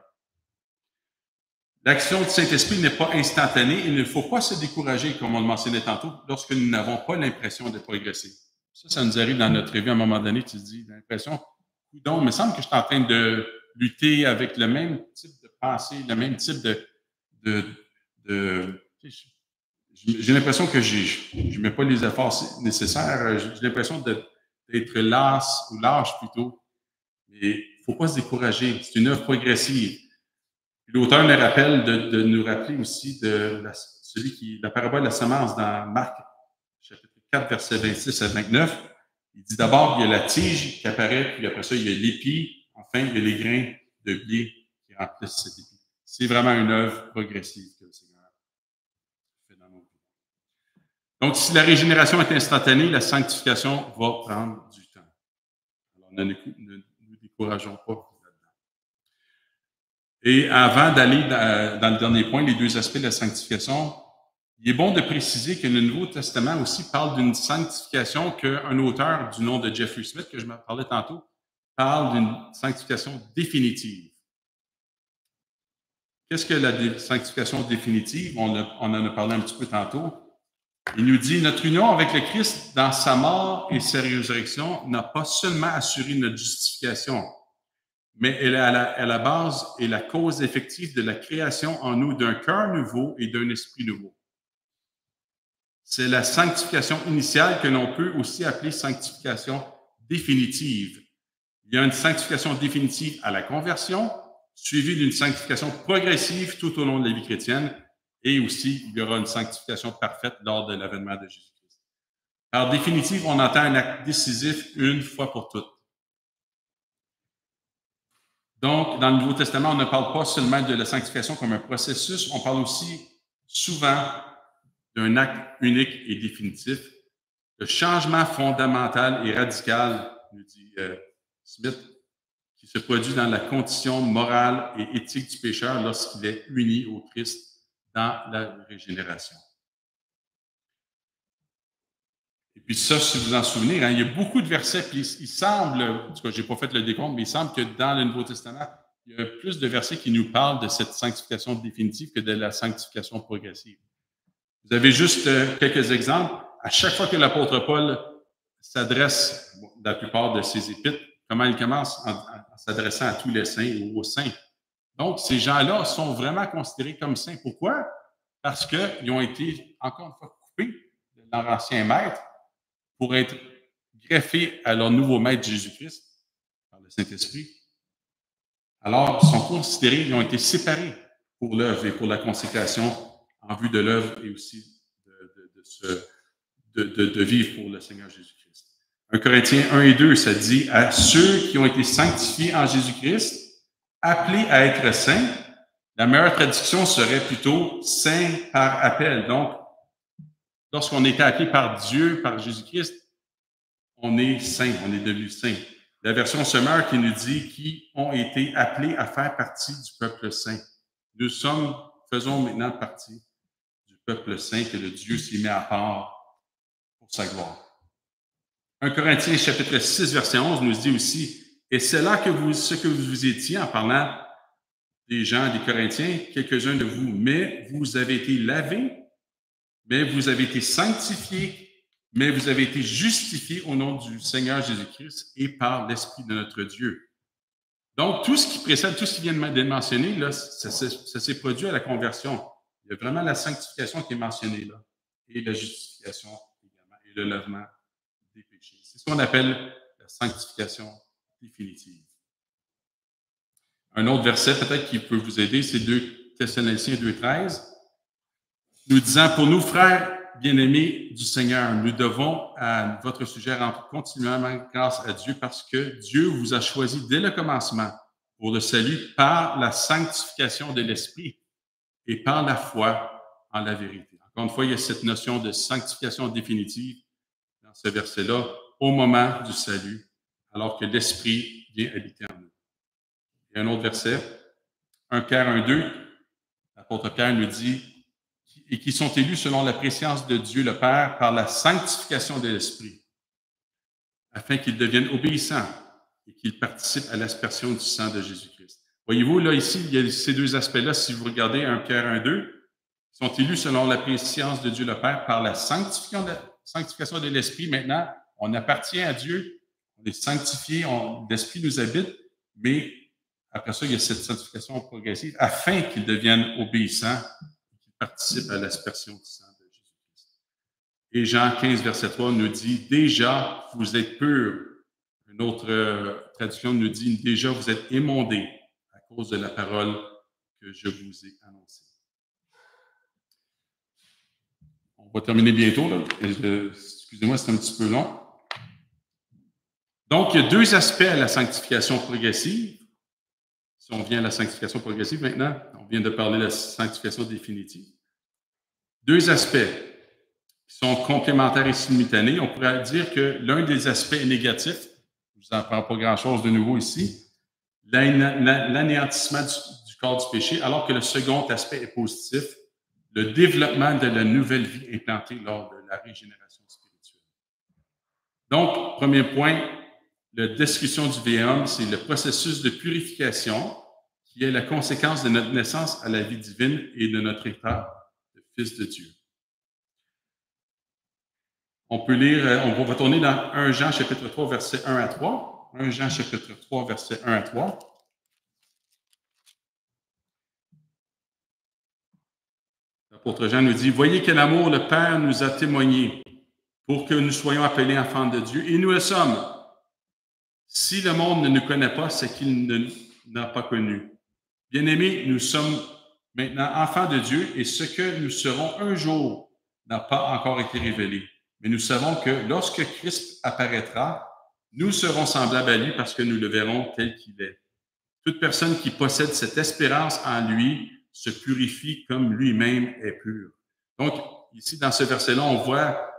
L'action du Saint-Esprit n'est pas instantanée et il ne faut pas se décourager, comme on le mentionnait tantôt, lorsque nous n'avons pas l'impression de progresser. Ça nous arrive dans notre vie à un moment donné, tu te dis, l'impression, donc, il me semble que je suis en train de lutter avec le même type de pensée, le même type j'ai l'impression que je ne mets pas les efforts nécessaires. J'ai l'impression d'être las ou lâche plutôt. Mais il ne faut pas se décourager. C'est une œuvre progressive. L'auteur nous rappelle de nous rappeler aussi de la parabole de la semence dans Marc, chapitre 4, versets 26 à 29. Il dit d'abord, il y a la tige qui apparaît, puis après ça, il y a l'épi. Enfin, il y a les grains de blé qui remplissent cet épi. C'est vraiment une œuvre progressive que le Seigneur fait dans nos vies. Donc, si la régénération est instantanée, la sanctification va prendre du temps. Alors, ne nous décourageons pas là-dedans. Et avant d'aller dans le dernier point, les deux aspects de la sanctification, il est bon de préciser que le Nouveau Testament aussi parle d'une sanctification qu'un auteur du nom de Jeffrey Smith, que je me parlais tantôt, parle d'une sanctification définitive. Qu'est-ce que la sanctification définitive? On en a parlé un petit peu tantôt. Il nous dit, notre union avec le Christ dans sa mort et sa résurrection n'a pas seulement assuré notre justification, mais elle est à la base et la cause effective de la création en nous d'un cœur nouveau et d'un esprit nouveau. C'est la sanctification initiale que l'on peut aussi appeler sanctification définitive. Il y a une sanctification définitive à la conversion, suivie d'une sanctification progressive tout au long de la vie chrétienne, et aussi il y aura une sanctification parfaite lors de l'avènement de Jésus-Christ. Par définitive, on entend un acte décisif une fois pour toutes. Donc, dans le Nouveau Testament, on ne parle pas seulement de la sanctification comme un processus, on parle aussi souvent d'un acte unique et définitif. Le changement fondamental et radical, nous dit Smith, qui se produit dans la condition morale et éthique du pécheur lorsqu'il est uni au Christ dans la régénération. Et puis ça, si vous en souvenez, il y a beaucoup de versets, puis il semble, en tout cas, je n'ai pas fait le décompte, mais il semble que dans le Nouveau Testament, il y a plus de versets qui nous parlent de cette sanctification définitive que de la sanctification progressive. Vous avez juste quelques exemples. À chaque fois que l'apôtre Paul s'adresse, dans la plupart de ses épîtres, comment il commence en s'adressant à tous les saints ou aux saints. Donc, ces gens-là sont vraiment considérés comme saints. Pourquoi? Parce qu'ils ont été, encore une fois, coupés de leur ancien maître pour être greffés à leur nouveau maître Jésus-Christ par le Saint-Esprit. Alors, ils sont considérés, ils ont été séparés pour l'œuvre et pour la consécration en vue de l'œuvre et aussi de vivre pour le Seigneur Jésus-Christ. 1 Corinthiens 1 et 2, ça dit « À ceux qui ont été sanctifiés en Jésus-Christ, appelés à être saints », la meilleure traduction serait plutôt « saints par appel ». Donc, lorsqu'on est appelé par Dieu, par Jésus-Christ, on est saint, on est devenu saint. La version Semeur qui nous dit qui ont été appelés à faire partie du peuple saint. Nous faisons maintenant partie du peuple saint que le Dieu s'y met à part pour sa gloire. 1 Corinthiens chapitre 6, verset 11 nous dit aussi « Et c'est là ce que vous étiez en parlant des gens, des Corinthiens, quelques-uns de vous, mais vous avez été lavés, mais vous avez été sanctifiés, mais vous avez été justifiés au nom du Seigneur Jésus-Christ et par l'Esprit de notre Dieu. » Donc, tout ce qui précède, tout ce qui vient d'être mentionné, là, ça s'est produit à la conversion. Il y a vraiment la sanctification qui est mentionnée là, et la justification également, et le lavement des péchés. C'est ce qu'on appelle la sanctification définitive. Un autre verset peut-être qui peut vous aider, c'est 2 Thessaloniciens 2,13, nous disant « Pour nous, frères bien-aimés du Seigneur, nous devons à votre sujet rendre continuellement grâce à Dieu parce que Dieu vous a choisi dès le commencement pour le salut par la sanctification de l'Esprit et par la foi en la vérité. » Encore une fois, il y a cette notion de sanctification définitive dans ce verset-là au moment du salut, alors que l'Esprit vient habiter en nous. Il y a un autre verset, 1 Pierre 1,2, l'apôtre Pierre nous dit « Et qui sont élus selon la préscience de Dieu le Père par la sanctification de l'Esprit, afin qu'ils deviennent obéissants et qu'ils participent à l'aspersion du sang de Jésus-Christ. » Voyez-vous, là, ici, il y a ces deux aspects-là. Si vous regardez 1 Pierre 1,2, ils sont élus selon la préscience de Dieu le Père par la sanctification de l'Esprit. Maintenant, on appartient à Dieu, on est sanctifié, l'Esprit nous habite, mais après ça, il y a cette sanctification progressive afin qu'ils deviennent obéissants, qu'ils participe à l'aspersion du sang de Jésus-Christ. Et Jean 15, verset 3 nous dit, « Déjà, vous êtes purs. » Une autre traduction nous dit, « Déjà, vous êtes émondés à cause de la parole que je vous ai annoncée. » On va terminer bientôt, là. Excusez-moi, c'est un petit peu long. Donc, il y a deux aspects à la sanctification progressive. Si on vient à la sanctification progressive maintenant, on vient de parler de la sanctification définitive. Deux aspects qui sont complémentaires et simultanés. On pourrait dire que l'un des aspects est négatif. Je ne vous en prends pas grand-chose de nouveau ici. L'anéantissement du corps du péché, alors que le second aspect est positif, le développement de la nouvelle vie implantée lors de la régénération spirituelle. Donc, premier point, la description du Véum, c'est le processus de purification qui est la conséquence de notre naissance à la vie divine et de notre état de fils de Dieu. On peut lire, on va tourner dans 1 Jean chapitre 3, versets 1 à 3. 1 Jean chapitre 3, versets 1 à 3. L'apôtre Jean nous dit, « Voyez quel amour le Père nous a témoigné pour que nous soyons appelés enfants de Dieu, et nous le sommes. Si le monde ne nous connaît pas, c'est qu'il ne n'a pas connu. Bien-aimés, nous sommes maintenant enfants de Dieu, et ce que nous serons un jour n'a pas encore été révélé. Mais nous savons que lorsque Christ apparaîtra, nous serons semblables à lui parce que nous le verrons tel qu'il est. Toute personne qui possède cette espérance en lui se purifie comme lui-même est pur. » Donc, ici, dans ce verset-là, on voit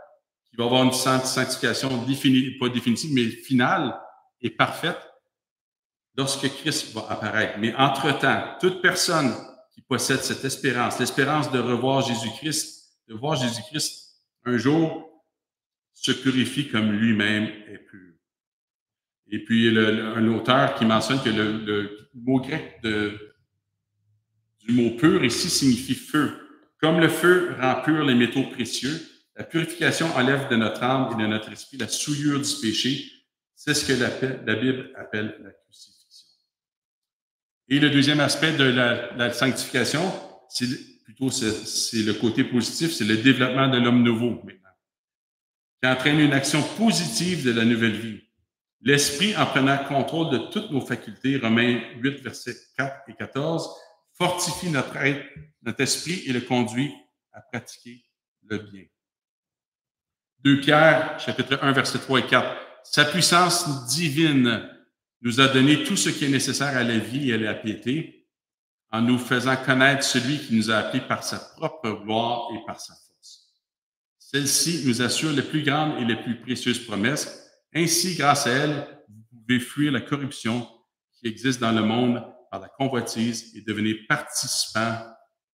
qu'il va y avoir une sanctification pas définitive, mais finale et parfaite lorsque Christ va apparaître. Mais entre-temps, toute personne qui possède cette espérance, l'espérance de revoir Jésus-Christ, de voir Jésus-Christ un jour, se purifie comme lui-même est pur. Et puis, un auteur qui mentionne que le mot grec du mot pur ici signifie feu. Comme le feu rend pur les métaux précieux, la purification enlève de notre âme et de notre esprit la souillure du péché. C'est ce que la Bible appelle la crucifixion. Et le deuxième aspect de la sanctification, c'est le côté positif, c'est le développement de l'homme nouveau maintenant, qui entraîne une action positive de la nouvelle vie. L'Esprit, en prenant contrôle de toutes nos facultés, Romains 8, versets 4 et 14, fortifie notre esprit et le conduit à pratiquer le bien. 2 Pierre, chapitre 1, versets 3 et 4. Sa puissance divine nous a donné tout ce qui est nécessaire à la vie et à la piété, en nous faisant connaître celui qui nous a appelés par sa propre gloire et par sa force. Celle-ci nous assure les plus grandes et les plus précieuses promesses. Ainsi, grâce à elle, vous pouvez fuir la corruption qui existe dans le monde par la convoitise et devenir participant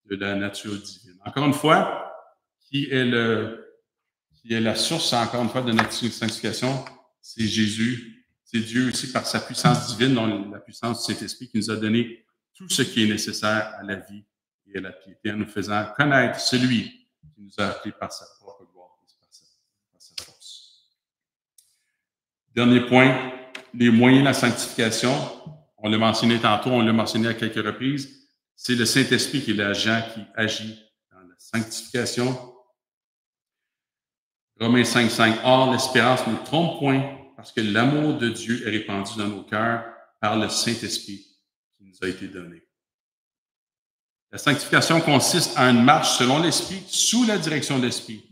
de la nature divine. Encore une fois, qui est la source, encore une fois, de notre sanctification, c'est Jésus. C'est Dieu aussi, par sa puissance divine, dont la puissance du Saint-Esprit, qui nous a donné tout ce qui est nécessaire à la vie et à la piété, en nous faisant connaître celui qui nous a appelés par sa propre gloire et par sa force. Dernier point, les moyens de la sanctification. On l'a mentionné tantôt, on l'a mentionné à quelques reprises. C'est le Saint-Esprit qui est l'agent qui agit dans la sanctification. Romains 5, 5. Or, l'espérance ne trompe point, parce que l'amour de Dieu est répandu dans nos cœurs par le Saint-Esprit qui nous a été donné. La sanctification consiste en une marche selon l'Esprit, sous la direction de l'Esprit.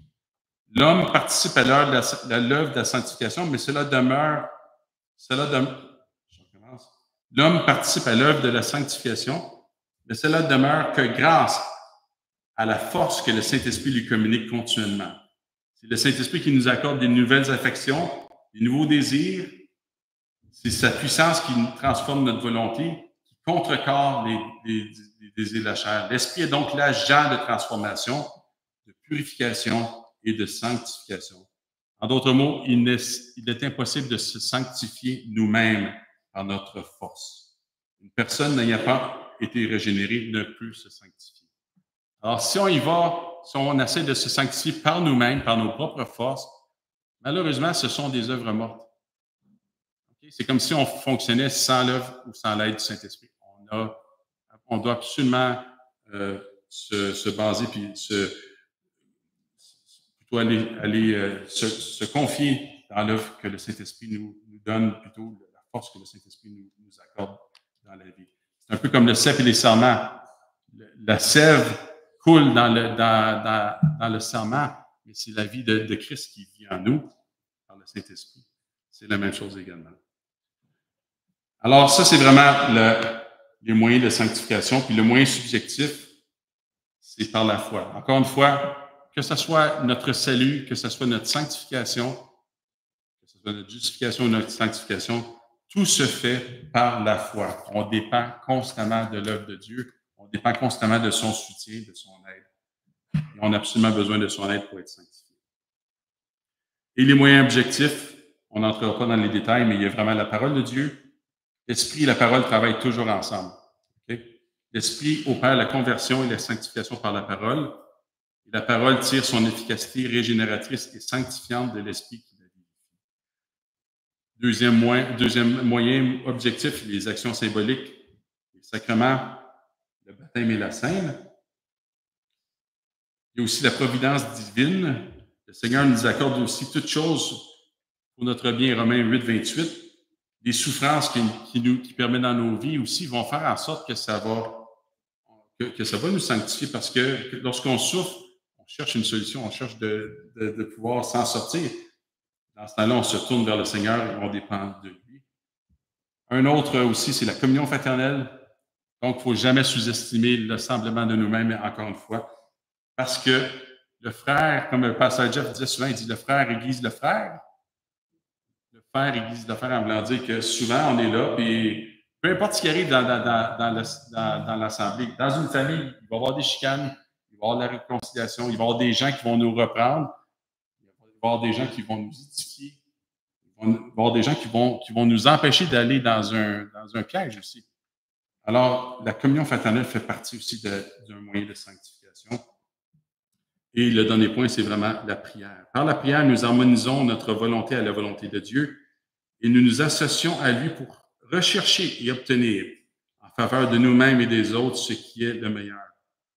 L'homme participe à l'œuvre de la sanctification, mais L'homme participe à l'œuvre de la sanctification, mais cela demeure que grâce à la force que le Saint-Esprit lui communique continuellement. C'est le Saint-Esprit qui nous accorde des nouvelles affections, des nouveaux désirs. C'est sa puissance qui transforme notre volonté, qui contrecarre les désirs de la chair. L'Esprit est donc l'agent de transformation, de purification et de sanctification. En d'autres mots, il est impossible de se sanctifier nous-mêmes par notre force. Une personne n'ayant pas été régénérée ne peut se sanctifier. Alors, si on y va, si on essaie de se sanctifier par nous-mêmes, par nos propres forces, malheureusement, ce sont des œuvres mortes. Okay? C'est comme si on fonctionnait sans l'œuvre ou sans l'aide du Saint-Esprit. On doit absolument se baser, puis plutôt aller se confier dans l'œuvre que le Saint-Esprit nous donne, plutôt la force que le Saint-Esprit nous accorde dans la vie. C'est un peu comme le cep et les serments. La sève coule dans le serment, mais c'est la vie de Christ qui vit en nous par le Saint-Esprit. C'est la même chose également. Alors ça, c'est vraiment les moyens de sanctification. Puis le moyen subjectif, c'est par la foi. Encore une fois, que ce soit notre salut, que ce soit notre sanctification, que ce soit notre justification ou notre sanctification, tout se fait par la foi. On dépend constamment de l'œuvre de Dieu. On dépend constamment de son soutien, de son aide. Et on a absolument besoin de son aide pour être sanctifié. Et les moyens objectifs, on n'entrera pas dans les détails, mais il y a vraiment la parole de Dieu. L'Esprit et la parole travaillent toujours ensemble. Okay? L'Esprit opère la conversion et la sanctification par la parole. Et la parole tire son efficacité régénératrice et sanctifiante de l'Esprit qui la vivifie. Deuxième moyen objectif, les actions symboliques, les sacrements, le baptême et la scène. Il y a aussi la providence divine. Le Seigneur nous accorde aussi toutes choses pour notre bien. Romains 8, 28. Les souffrances qui permettent dans nos vies aussi vont faire en sorte que ça va nous sanctifier, parce que lorsqu'on souffre, on cherche une solution, on cherche de pouvoir s'en sortir. Dans ce temps-là, on se tourne vers le Seigneur et on dépend de lui. Un autre aussi, c'est la communion fraternelle. Donc, il ne faut jamais sous-estimer l'assemblement de nous-mêmes, encore une fois, parce que le frère, comme le pasteur Jeff disait souvent, il dit le frère aiguise le frère. Le frère aiguise le frère en voulant dire que souvent, on est là, puis peu importe ce qui arrive dans l'assemblée, dans une famille, il va y avoir des chicanes, il va y avoir de la réconciliation, il va y avoir des gens qui vont nous reprendre, il va y avoir des gens qui vont nous édifier, il va y avoir des gens qui vont nous empêcher d'aller dans un piège aussi. Alors, la communion fraternelle fait partie aussi d'un moyen de sanctification. Et le dernier point, c'est vraiment la prière. Par la prière, nous harmonisons notre volonté à la volonté de Dieu et nous nous associons à lui pour rechercher et obtenir en faveur de nous-mêmes et des autres ce qui est le meilleur.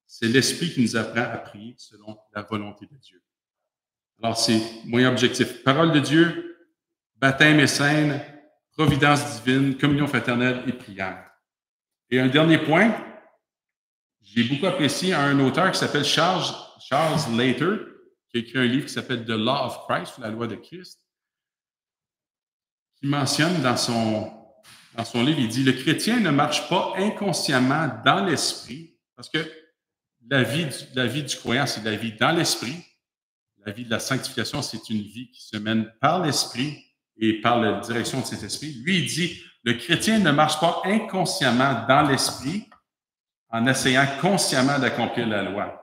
C'est l'Esprit qui nous apprend à prier selon la volonté de Dieu. Alors, c'est moyen objectif. Parole de Dieu, baptême et scène, providence divine, communion fraternelle et prière. Et un dernier point, j'ai beaucoup apprécié un auteur qui s'appelle Charles Later, qui a écrit un livre qui s'appelle The Law of Christ, la loi de Christ, qui mentionne dans son livre, il dit « Le chrétien ne marche pas inconsciemment dans l'esprit, parce que la vie du croyant, c'est la vie dans l'esprit. La vie de la sanctification, c'est une vie qui se mène par l'esprit et par la direction de cet esprit. » Lui, il dit « Le chrétien ne marche pas inconsciemment dans l'esprit en essayant consciemment d'accomplir la loi. »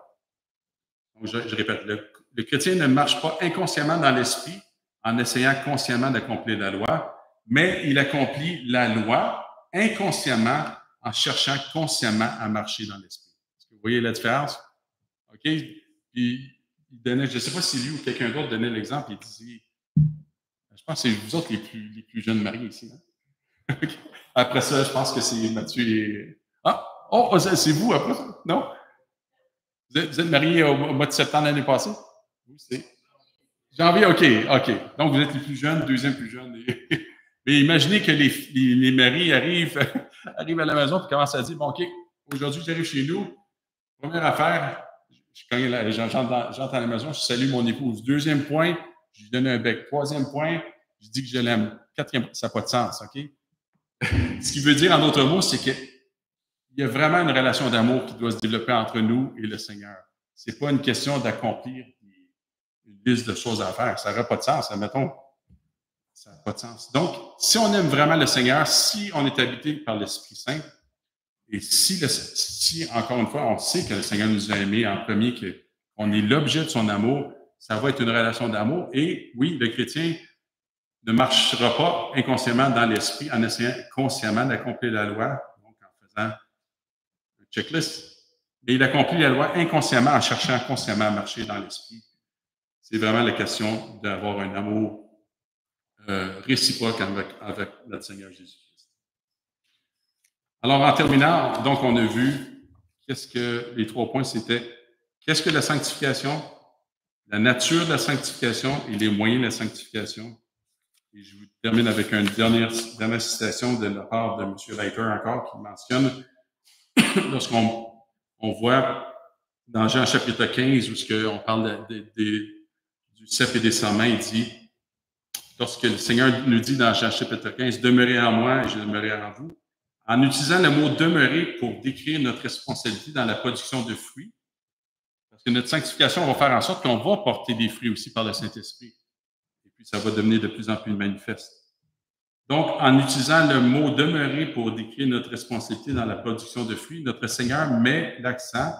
Donc, je répète, le chrétien ne marche pas inconsciemment dans l'esprit en essayant consciemment d'accomplir la loi, mais il accomplit la loi inconsciemment en cherchant consciemment à marcher dans l'esprit. Est-ce que vous voyez la différence? OK? Puis, il donnait, je ne sais pas si lui ou quelqu'un d'autre donnait l'exemple, il disait, je pense que c'est vous autres les plus jeunes mariés ici. Hein? Après ça, je pense que c'est Mathieu et... Ah! Oh, c'est vous après ça? Non? Vous êtes mariés au mois de septembre l'année passée? Oui, c'est... Janvier, OK. Donc, vous êtes les plus jeunes, deuxième plus jeune. Mais imaginez que les maris arrivent à la maison et commencent à dire, bon, OK, aujourd'hui, j'arrive chez nous. Première affaire, j'entre à la maison, je salue mon épouse. Deuxième point, je lui donne un bec. Troisième point, je dis que je l'aime. Quatrième point, ça n'a pas de sens, OK? Ce qui veut dire, en d'autres mots, c'est qu'il y a vraiment une relation d'amour qui doit se développer entre nous et le Seigneur. Ce n'est pas une question d'accomplir une liste de choses à faire. Ça n'aurait pas de sens, admettons. Ça n'a pas de sens. Donc, si on aime vraiment le Seigneur, si on est habité par l'Esprit Saint, et si, encore une fois, on sait que le Seigneur nous a aimés en premier, qu'on est l'objet de son amour, ça va être une relation d'amour. Et oui, le chrétien ne marchera pas inconsciemment dans l'esprit en essayant consciemment d'accomplir la loi, donc en faisant un checklist. Mais il accomplit la loi inconsciemment en cherchant consciemment à marcher dans l'esprit. C'est vraiment la question d'avoir un amour réciproque avec notre Seigneur Jésus-Christ. Alors, en terminant, donc, on a vu les 3 points, c'était qu'est-ce que la sanctification, la nature de la sanctification et les moyens de la sanctification. Et je vous termine avec une dernière citation de la part de M. Leiter encore, qui mentionne, lorsqu'on voit dans Jean chapitre 15, où on parle du cep et des serments, il dit, lorsque le Seigneur nous dit dans Jean chapitre 15, « Demeurez en moi et je demeurerai en vous », en utilisant le mot « demeurer » pour décrire notre responsabilité dans la production de fruits, parce que notre sanctification va faire en sorte qu'on va porter des fruits aussi par le Saint-Esprit. Et puis, ça va devenir de plus en plus manifeste. Donc, en utilisant le mot « demeurer » pour décrire notre responsabilité dans la production de fruits, notre Seigneur met l'accent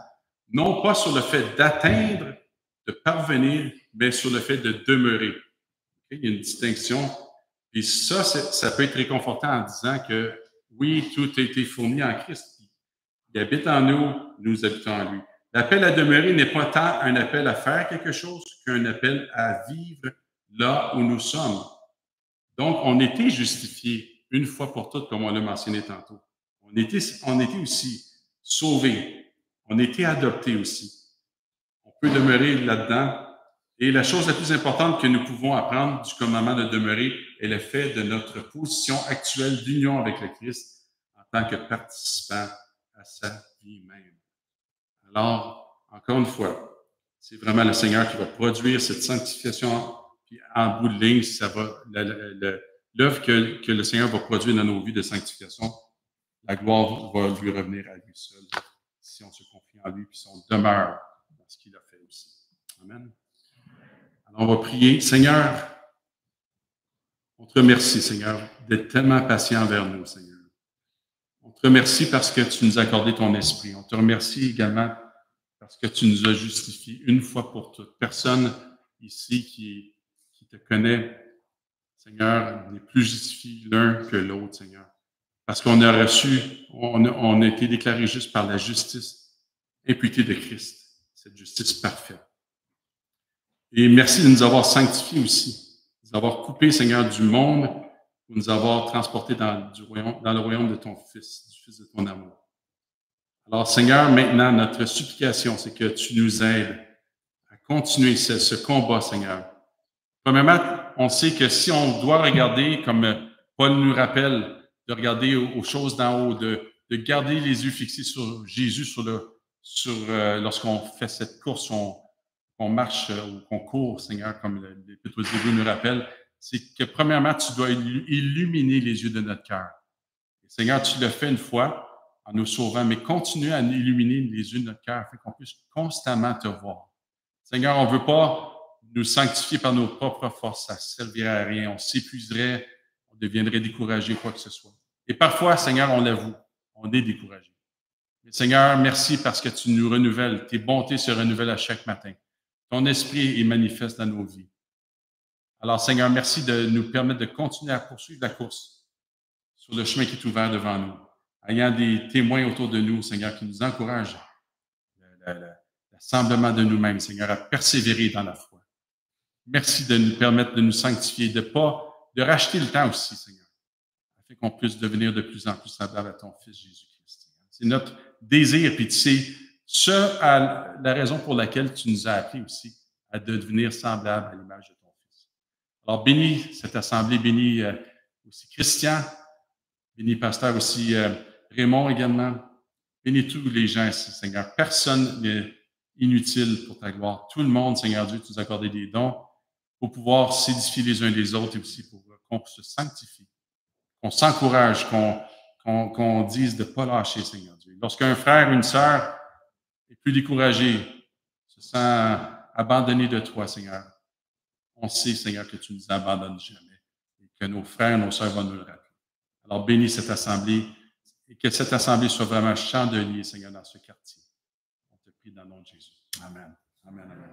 non pas sur le fait d'atteindre, de parvenir, mais sur le fait de demeurer. Okay? Il y a une distinction. Et ça peut être réconfortant en disant que oui, tout a été fourni en Christ. Il habite en nous, nous habitons en lui. L'appel à demeurer n'est pas tant un appel à faire quelque chose qu'un appel à vivre là où nous sommes. Donc, on était justifiés une fois pour toutes, comme on l'a mentionné tantôt. On était aussi sauvés. On était adoptés aussi. On peut demeurer là-dedans. Et la chose la plus importante que nous pouvons apprendre du commandement de demeurer est le fait de notre position actuelle d'union avec le Christ en tant que participant à sa vie même. Alors, encore une fois, c'est vraiment le Seigneur qui va produire cette sanctification. Puis en bout de ligne, ça va l'œuvre que le Seigneur va produire dans nos vies de sanctification, la gloire va lui revenir à lui seul si on se confie en lui puis si on demeure dans ce qu'il a fait aussi. Amen. Alors, on va prier. Seigneur, on te remercie, Seigneur, d'être tellement patient envers nous, Seigneur. On te remercie parce que tu nous as accordé ton esprit. On te remercie également parce que tu nous as justifiés une fois pour toutes. Personne ici qui te connaît, Seigneur, n'est plus justifié l'un que l'autre, Seigneur. Parce qu'on a on a été déclaré juste par la justice imputée de Christ, cette justice parfaite. Et merci de nous avoir sanctifiés aussi, de nous avoir coupés, Seigneur, du monde, pour nous avoir transportés dans le royaume de ton Fils, du Fils de ton amour. Alors, Seigneur, maintenant, notre supplication, c'est que tu nous aides à continuer ce combat, Seigneur. Premièrement, on sait que si on doit regarder, comme Paul nous rappelle, de regarder aux choses d'en haut, de garder les yeux fixés sur Jésus, lorsqu'on fait cette course, qu'on marche ou qu'on court, Seigneur, comme l'Épître aux Hébreux nous rappelle, c'est que premièrement, tu dois illuminer les yeux de notre cœur. Seigneur, tu l'as fait une fois en nous sauvant, mais continue à illuminer les yeux de notre cœur afin qu'on puisse constamment te voir. Seigneur, on ne veut pas nous sanctifier par nos propres forces, ça ne servirait à rien, on s'épuiserait, on deviendrait découragé, quoi que ce soit. Et parfois, Seigneur, on l'avoue, on est découragé. Mais Seigneur, merci parce que tu nous renouvelles, tes bontés se renouvellent à chaque matin. Ton esprit est manifeste dans nos vies. Alors, Seigneur, merci de nous permettre de continuer à poursuivre la course sur le chemin qui est ouvert devant nous, ayant des témoins autour de nous, Seigneur, qui nous encouragent, l'assemblement de nous-mêmes, Seigneur, à persévérer dans la foi. Merci de nous permettre de nous sanctifier, de racheter le temps aussi, Seigneur, afin qu'on puisse devenir de plus en plus semblable à ton Fils Jésus-Christ. C'est notre désir, puis tu sais, la raison pour laquelle tu nous as appelés aussi à devenir semblables à l'image de ton Fils. Alors, bénis cette assemblée, bénis aussi Christian, bénis pasteur aussi Raymond également, bénis tous les gens ici, Seigneur. Personne n'est inutile pour ta gloire. Tout le monde, Seigneur Dieu, tu nous as accordé des dons pour pouvoir s'édifier les uns des autres et aussi pour qu'on se sanctifie, qu'on s'encourage, qu'on dise de ne pas lâcher, Seigneur Dieu. Lorsqu'un frère, une sœur est plus découragé, se sent abandonné de toi, Seigneur, on sait, Seigneur, que tu ne nous abandonnes jamais et que nos frères, nos sœurs vont nous le rappeler. Alors, bénis cette assemblée et que cette assemblée soit vraiment chandelier, Seigneur, dans ce quartier. On te prie dans le nom de Jésus. Amen. Amen. Amen.